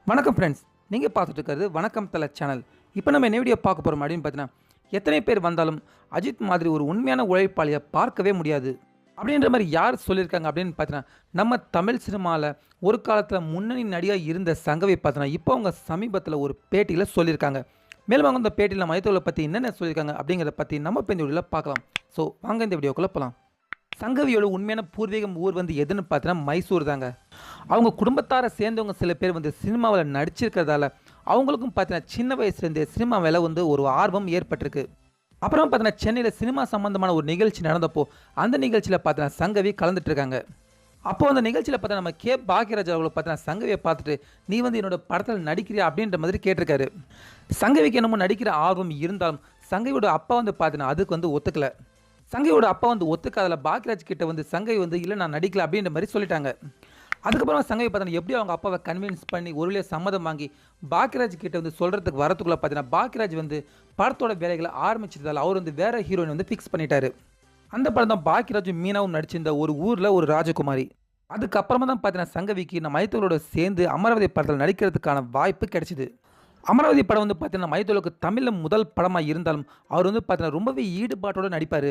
வணக்கம் ஃப்ரெண்ட்ஸ், நீங்கள் பார்த்துட்டு இருக்கிறது வணக்கம் தல சேனல். இப்போ நம்ம என்ன வீடியோ பார்க்க போகிறோம் அப்படின்னு பார்த்தீங்கன்னா, எத்தனை பேர் வந்தாலும் அஜித் மாதிரி ஒரு உண்மையான உழைப்பாளியை பார்க்கவே முடியாது அப்படின்ற மாதிரி யார் சொல்லியிருக்காங்க அப்படின்னு பார்த்தீங்கன்னா, நம்ம தமிழ் சினிமாவில் ஒரு காலத்தில் முன்னணி நடிகையாக இருந்த சங்கவி பார்த்தீங்கன்னா, இப்போ அவங்க சமீபத்தில் ஒரு பேட்டியில் சொல்லியிருக்காங்க. மேலும் அவங்க இந்த பேட்டியில் மையத்தோலை பற்றி என்னென்ன சொல்லியிருக்காங்க அப்படிங்கிறத பற்றி நம்ம இப்போ இந்த வீடியோவில் பார்க்கலாம். ஸோ வாங்க இந்த வீடியோக்குள்ளே போகலாம். சங்கவியோட உண்மையான பூர்வீகம் ஊர் வந்து எதுன்னு பார்த்தீங்கன்னா மைசூர் தாங்க. அவங்க குடும்பத்தாரை சேர்ந்தவங்க சில பேர் வந்து சினிமாவில் நடிச்சிருக்கிறதால அவங்களுக்கும் பார்த்தீங்கன்னா சின்ன வயசுலேருந்தே சினிமா மேலே வந்து ஒரு ஆர்வம் ஏற்பட்டிருக்கு. அப்புறம் பார்த்தீங்கன்னா சென்னையில் சினிமா சம்மந்தமான ஒரு நிகழ்ச்சி நடந்தப்போ அந்த நிகழ்ச்சியில் பார்த்தீங்கன்னா சங்கவி கலந்துட்டு இருக்காங்க. அப்போ அந்த நிகழ்ச்சியில் பார்த்தா நம்ம கே பாக்யராஜ் அவர்களை பார்த்தீங்கன்னா சங்கவியை பார்த்துட்டு நீ வந்து என்னோட படத்தில் நடிக்கிறியா அப்படின்ற மாதிரி கேட்டிருக்காரு. சங்கவிக்கு என்னமோ நடிக்கிற ஆர்வம் இருந்தாலும் சங்கவியோட அப்பா வந்து பார்த்தீங்கன்னா அதுக்கு வந்து ஒத்துக்கல. சங்கையோட அப்பா வந்து ஒத்துக்காதல பாக்யராஜ் கிட்ட வந்து சங்கை வந்து இல்லை நான் நடிக்கல அப்படின்ற மாதிரி சொல்லிட்டாங்க. அதுக்கப்புறம் சங்கை பார்த்தீங்கன்னா எப்படி அவங்க அப்பாவை கன்வின்ஸ் பண்ணி ஒரு வழியாக சம்மதம் வாங்கி பாக்யராஜ் கிட்ட வந்து சொல்கிறதுக்கு வரத்துக்குள்ளே பார்த்தீங்கன்னா பாக்யராஜ் வந்து படத்தோட வேலைகளை ஆரம்பிச்சதால் அவர் வந்து வேற ஹீரோயின் வந்து ஃபிக்ஸ் பண்ணிட்டாரு. அந்த படம் தான் பாக்யராஜும் மீனாவும் நடிச்சிருந்த ஒரு ஊரில் ஒரு ராஜகுமாரி. அதுக்கப்புறமா தான் பார்த்தீங்கன்னா சங்கவிக்கு நம்ம மைத்தோலோட சேர்ந்து அமராவதி படத்தில் நடிக்கிறதுக்கான வாய்ப்பு கிடைச்சிது. அமராவதி படம் வந்து பார்த்தீங்கன்னா மைத்தோலுக்கு தமிழில் முதல் படமாக இருந்தாலும் அவர் வந்து பார்த்தீங்கன்னா ரொம்பவே ஈடுபாட்டோடு நடிப்பார்.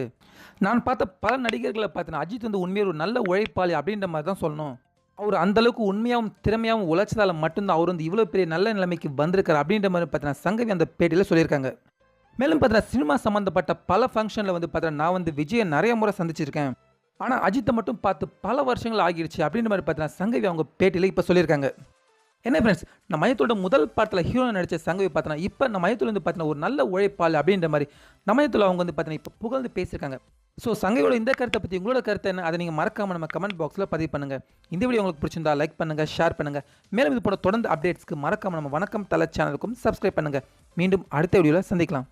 நான் பார்த்த பல நடிகர்களை பார்த்தீங்கன்னா அஜித் வந்து உண்மையாக ஒரு நல்ல உழைப்பாளி அப்படின்ற மாதிரி தான் சொல்லணும். அவர் அந்தளவுக்கு உண்மையாகவும் திறமையாகவும் உழைச்சதால் மட்டும்தான் அவர் வந்து இவ்வளோ பெரிய நல்ல நிலைமைக்கு வந்திருக்கார் அப்படின்ற மாதிரி பார்த்தீங்கன்னா சங்கவி அந்த பேட்டியில் சொல்லியிருக்காங்க. மேலும் பார்த்தீங்கன்னா சினிமா சம்மந்தப்பட்ட பல ஃபங்க்ஷனில் வந்து பார்த்தீங்கன்னா நான் வந்து விஜயை நிறைய முறை சந்திச்சிருக்கேன். ஆனால் அஜித்தை மட்டும் பார்த்து பல வருஷங்கள் ஆகிடுச்சு அப்படின்ற மாதிரி பார்த்தீங்கன்னா சங்கவி அவங்க பேட்டியில் இப்போ சொல்லியிருக்காங்க. என்ன ஃப்ரெண்ட்ஸ், நம்ம மையத்தோட முதல் பாட்டில் ஹீரோ நடித்த சங்கவி பார்த்தோன்னா இப்போ நம்ம மையத்தில் வந்து பார்த்தீங்கன்னா ஒரு நல்ல உழைப்பாளி அப்படின்ற மாதிரி நம்ம மையத்தில் அவங்க வந்து பார்த்தீங்கன்னா இப்போ புகழ்ந்து பேசியிருக்காங்க. ஸோ சங்கையோட இந்த கருத்தை பற்றி உங்களோட கருத்து என்ன, அதை நீங்கள் மறக்காமல் நம்ம கமெண்ட் பாக்ஸில் பதிவு பண்ணுங்கள். இந்த வீடியோ உங்களுக்கு பிடிச்சிருந்தா லைக் பண்ணுங்கள், ஷேர் பண்ணுங்கள். மேலும் இது போல தொடர்ந்து அப்டேட்ஸ்க்கு மறக்காமல் நம்ம வணக்கம் தல சேனலுக்கும் சப்ஸ்கிரைப் பண்ணுங்கள். மீண்டும் அடுத்த வீடியோவில் சந்திக்கலாம்.